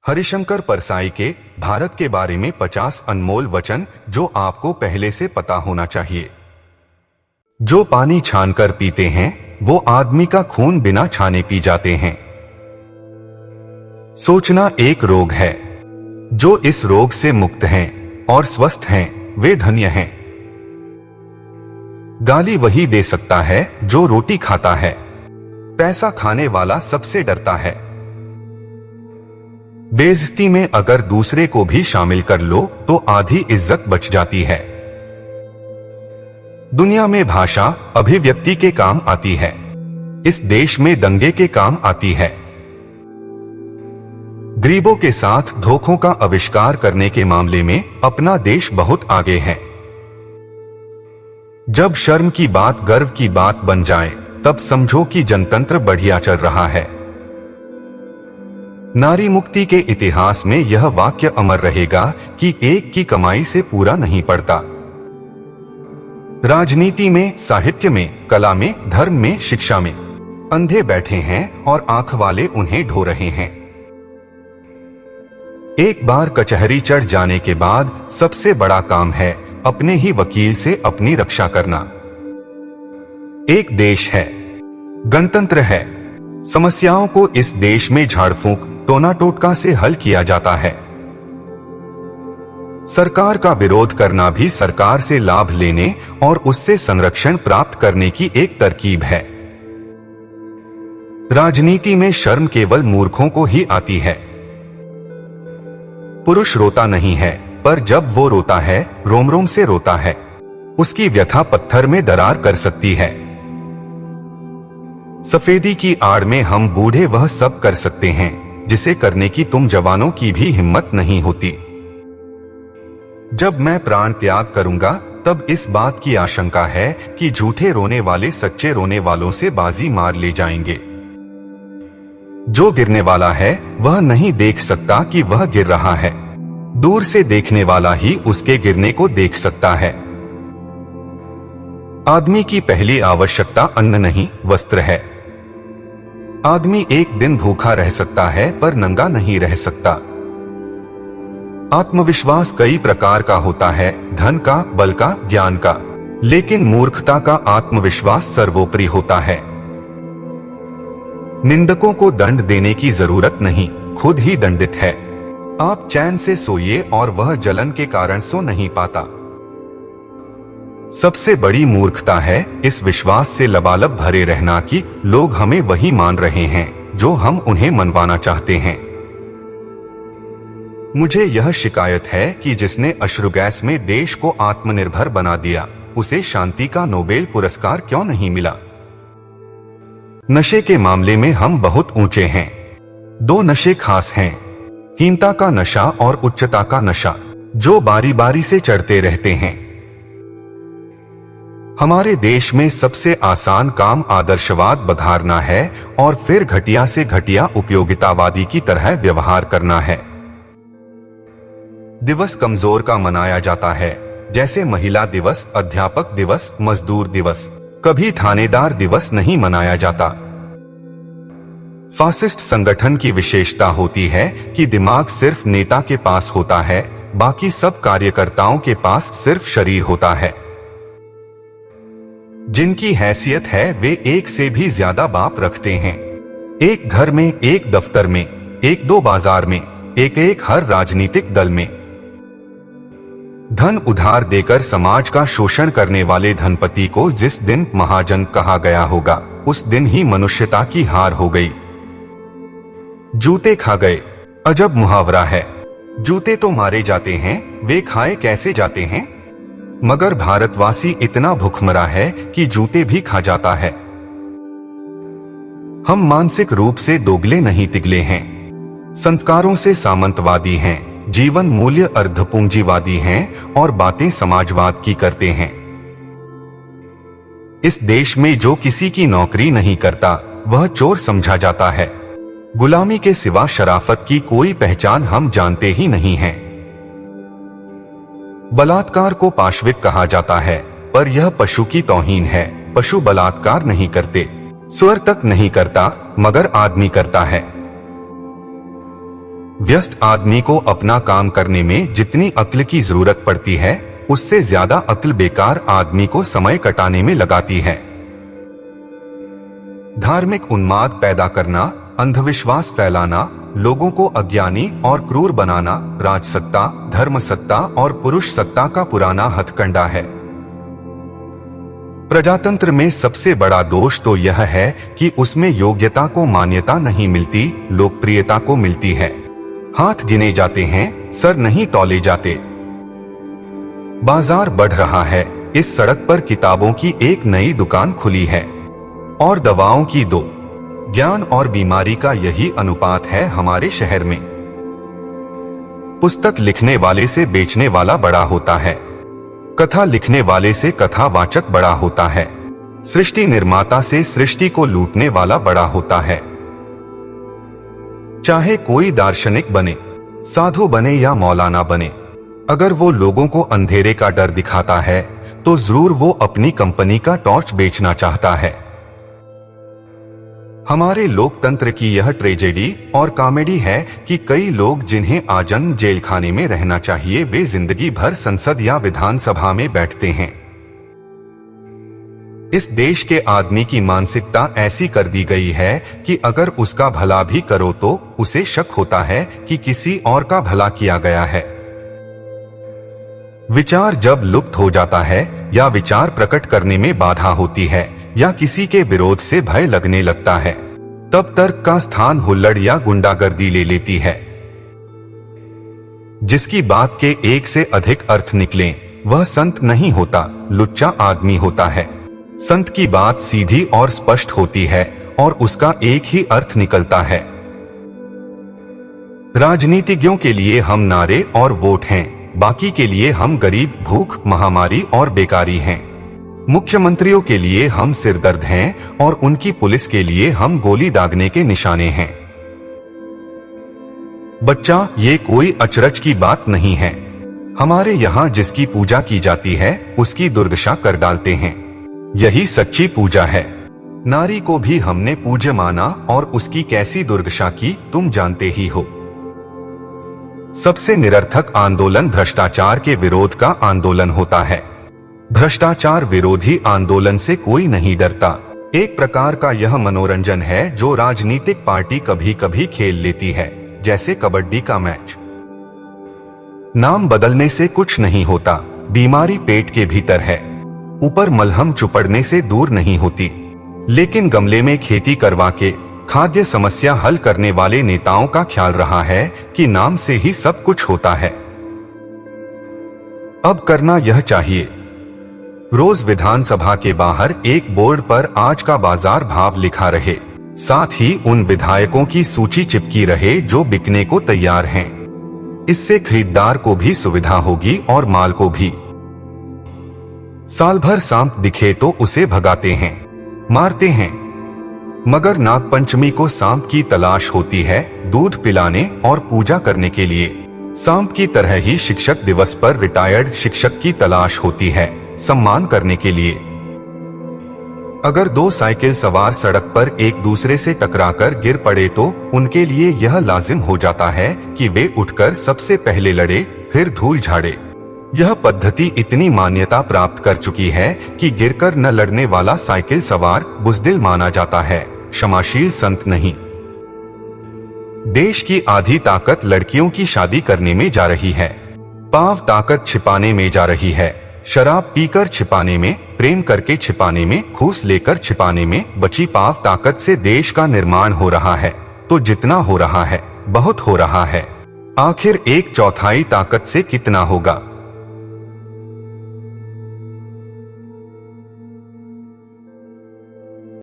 हरिशंकर परसाई के भारत के बारे में 50 अनमोल वचन जो आपको पहले से पता होना चाहिए। जो पानी छानकर पीते हैं वो आदमी का खून बिना छाने पी जाते हैं। सोचना एक रोग है। जो इस रोग से मुक्त हैं और स्वस्थ हैं वे धन्य हैं। गाली वही दे सकता है जो रोटी खाता है। पैसा खाने वाला सबसे डरता है। बेइज्जती में अगर दूसरे को भी शामिल कर लो तो आधी इज्जत बच जाती है। दुनिया में भाषा अभिव्यक्ति के काम आती है। इस देश में दंगे के काम आती है। गरीबों के साथ धोखों का आविष्कार करने के मामले में अपना देश बहुत आगे है। जब शर्म की बात गर्व की बात बन जाए तब समझो कि जनतंत्र बढ़िया चल रहा है। नारी मुक्ति के इतिहास में यह वाक्य अमर रहेगा कि एक की कमाई से पूरा नहीं पड़ता। राजनीति में, साहित्य में, कला में, धर्म में, शिक्षा में अंधे बैठे हैं और आंख वाले उन्हें ढो रहे हैं। एक बार कचहरी चढ़ जाने के बाद सबसे बड़ा काम है अपने ही वकील से अपनी रक्षा करना। एक देश है, गणतंत्र है। समस्याओं को इस देश में झाड़ फूंक टोना टोटका से हल किया जाता है। सरकार का विरोध करना भी सरकार से लाभ लेने और उससे संरक्षण प्राप्त करने की एक तरकीब है। राजनीति में शर्म केवल मूर्खों को ही आती है। पुरुष रोता नहीं है, पर जब वो रोता है रोम रोम से रोता है। उसकी व्यथा पत्थर में दरार कर सकती है। सफेदी की आड़ में हम बूढ़े वह सब कर सकते हैं जिसे करने की तुम जवानों की भी हिम्मत नहीं होती। जब मैं प्राण त्याग करूंगा तब इस बात की आशंका है कि झूठे रोने वाले सच्चे रोने वालों से बाजी मार ले जाएंगे। जो गिरने वाला है वह नहीं देख सकता कि वह गिर रहा है। दूर से देखने वाला ही उसके गिरने को देख सकता है। आदमी की पहली आवश्यकता अन्न नहीं वस्त्र है। आदमी एक दिन भूखा रह सकता है पर नंगा नहीं रह सकता। आत्मविश्वास कई प्रकार का होता है, धन का, बल का, ज्ञान का, लेकिन मूर्खता का आत्मविश्वास सर्वोपरि होता है। निंदकों को दंड देने की जरूरत नहीं, खुद ही दंडित है। आप चैन से सोइए और वह जलन के कारण सो नहीं पाता। सबसे बड़ी मूर्खता है इस विश्वास से लबालब भरे रहना कि लोग हमें वही मान रहे हैं जो हम उन्हें मनवाना चाहते हैं। मुझे यह शिकायत है कि जिसने अश्रु गैस में देश को आत्मनिर्भर बना दिया उसे शांति का नोबेल पुरस्कार क्यों नहीं मिला। नशे के मामले में हम बहुत ऊंचे हैं। दो नशे खास हैं, हीनता का नशा और उच्चता का नशा, जो बारी बारी से चढ़ते रहते हैं। हमारे देश में सबसे आसान काम आदर्शवाद बघारना है और फिर घटिया से घटिया उपयोगितावादी की तरह व्यवहार करना है। दिवस कमजोर का मनाया जाता है, जैसे महिला दिवस, अध्यापक दिवस, मजदूर दिवस। कभी थानेदार दिवस नहीं मनाया जाता। फासिस्ट संगठन की विशेषता होती है कि दिमाग सिर्फ नेता के पास होता है, बाकी सब कार्यकर्ताओं के पास सिर्फ शरीर होता है। जिनकी हैसियत है वे एक से भी ज्यादा बाप रखते हैं। एक घर में, एक दफ्तर में, एक दो बाजार में, एक एक हर राजनीतिक दल में। धन उधार देकर समाज का शोषण करने वाले धनपति को जिस दिन महाजन कहा गया होगा उस दिन ही मनुष्यता की हार हो गई। जूते खा गए, अजब मुहावरा है। जूते तो मारे जाते हैं, वे खाए कैसे जाते हैं। मगर भारतवासी इतना भुखमरा है कि जूते भी खा जाता है। हम मानसिक रूप से दोगले नहीं तिगले हैं, संस्कारों से सामंतवादी हैं, जीवन मूल्य अर्धपूंजीवादी हैं और बातें समाजवाद की करते हैं। इस देश में जो किसी की नौकरी नहीं करता वह चोर समझा जाता है। गुलामी के सिवा शराफत की कोई पहचान हम जानते ही नहीं हैं। बलात्कार को पाशविक कहा जाता है, पर यह पशु की तौहीन है। पशु बलात्कार नहीं करते, स्वर तक नहीं करता, मगर आदमी करता है। व्यस्त आदमी को अपना काम करने में जितनी अक्ल की जरूरत पड़ती है, उससे ज्यादा अक्ल बेकार आदमी को समय कटाने में लगाती है। धार्मिक उन्माद पैदा करना, अंधविश्वास फैलाना, लोगों को अज्ञानी और क्रूर बनाना राजसत्ता, धर्मसत्ता और पुरुष सत्ता का पुराना हथकंडा है। प्रजातंत्र में सबसे बड़ा दोष तो यह है कि उसमें योग्यता को मान्यता नहीं मिलती, लोकप्रियता को मिलती है। हाथ गिने जाते हैं, सर नहीं तौले जाते। बाजार बढ़ रहा है, इस सड़क पर किताबों की एक नई दुकान खुली है और दवाओं की दो। ज्ञान और बीमारी का यही अनुपात है हमारे शहर में। पुस्तक लिखने वाले से बेचने वाला बड़ा होता है, कथा लिखने वाले से कथावाचक बड़ा होता है, सृष्टि निर्माता से सृष्टि को लूटने वाला बड़ा होता है। चाहे कोई दार्शनिक बने, साधु बने या मौलाना बने, अगर वो लोगों को अंधेरे का डर दिखाता है तो जरूर वो अपनी कंपनी का टॉर्च बेचना चाहता है। हमारे लोकतंत्र की यह ट्रेजेडी और कॉमेडी है कि कई लोग जिन्हें आजन्म जेल खाने में रहना चाहिए, वे जिंदगी भर संसद या विधानसभा में बैठते हैं। इस देश के आदमी की मानसिकता ऐसी कर दी गई है कि अगर उसका भला भी करो तो उसे शक होता है कि किसी और का भला किया गया है। विचार जब लुप्त हो जाता है या विचार प्रकट करने में बाधा होती है या किसी के विरोध से भय लगने लगता है, तब तर्क का स्थान हुल्लड़ या गुंडागर्दी ले लेती है। जिसकी बात के एक से अधिक अर्थ निकलें, वह संत नहीं होता, लुच्चा आदमी होता है। संत की बात सीधी और स्पष्ट होती है और उसका एक ही अर्थ निकलता है। राजनीतिज्ञों के लिए हम नारे और वोट हैं, बाकी के लिए हम गरीब, भूख, महामारी और बेकारी हैं। मुख्यमंत्रियों के लिए हम सिरदर्द हैं और उनकी पुलिस के लिए हम गोली दागने के निशाने हैं। बच्चा, ये कोई अचरज की बात नहीं है। हमारे यहाँ जिसकी पूजा की जाती है उसकी दुर्दशा कर डालते हैं, यही सच्ची पूजा है। नारी को भी हमने पूज्य माना और उसकी कैसी दुर्दशा की तुम जानते ही हो। सबसे निरर्थक आंदोलन भ्रष्टाचार के विरोध का आंदोलन होता है। भ्रष्टाचार विरोधी आंदोलन से कोई नहीं डरता। एक प्रकार का यह मनोरंजन है जो राजनीतिक पार्टी कभी कभी खेल लेती है, जैसे कबड्डी का मैच। नाम बदलने से कुछ नहीं होता, बीमारी पेट के भीतर है, ऊपर मलहम चुपड़ने से दूर नहीं होती। लेकिन गमले में खेती करवा के खाद्य समस्या हल करने वाले नेताओं का ख्याल रहा है कि नाम से ही सब कुछ होता है। अब करना यह चाहिए, रोज विधानसभा के बाहर एक बोर्ड पर आज का बाजार भाव लिखा रहे, साथ ही उन विधायकों की सूची चिपकी रहे जो बिकने को तैयार हैं। इससे खरीदार को भी सुविधा होगी और माल को भी। साल भर सांप दिखे तो उसे भगाते हैं, मारते हैं, मगर नागपंचमी को सांप की तलाश होती है दूध पिलाने और पूजा करने के लिए। सांप की तरह ही शिक्षक दिवस पर रिटायर्ड शिक्षक की तलाश होती है सम्मान करने के लिए। अगर दो साइकिल सवार सड़क पर एक दूसरे से टकराकर गिर पड़े तो उनके लिए यह लाजिम हो जाता है कि वे उठकर सबसे पहले लड़े, फिर धूल झाड़े। यह पद्धति इतनी मान्यता प्राप्त कर चुकी है कि गिरकर न लड़ने वाला साइकिल सवार बुज़दिल माना जाता है, क्षमाशील संत नहीं। देश की आधी ताकत लड़कियों की शादी करने में जा रही है, पाव ताकत छिपाने में जा रही है। शराब पीकर छिपाने में, प्रेम करके छिपाने में, घूस लेकर छिपाने में बची पाव ताकत से देश का निर्माण हो रहा है। तो जितना हो रहा है बहुत हो रहा है, आखिर 1/4 ताकत से कितना होगा।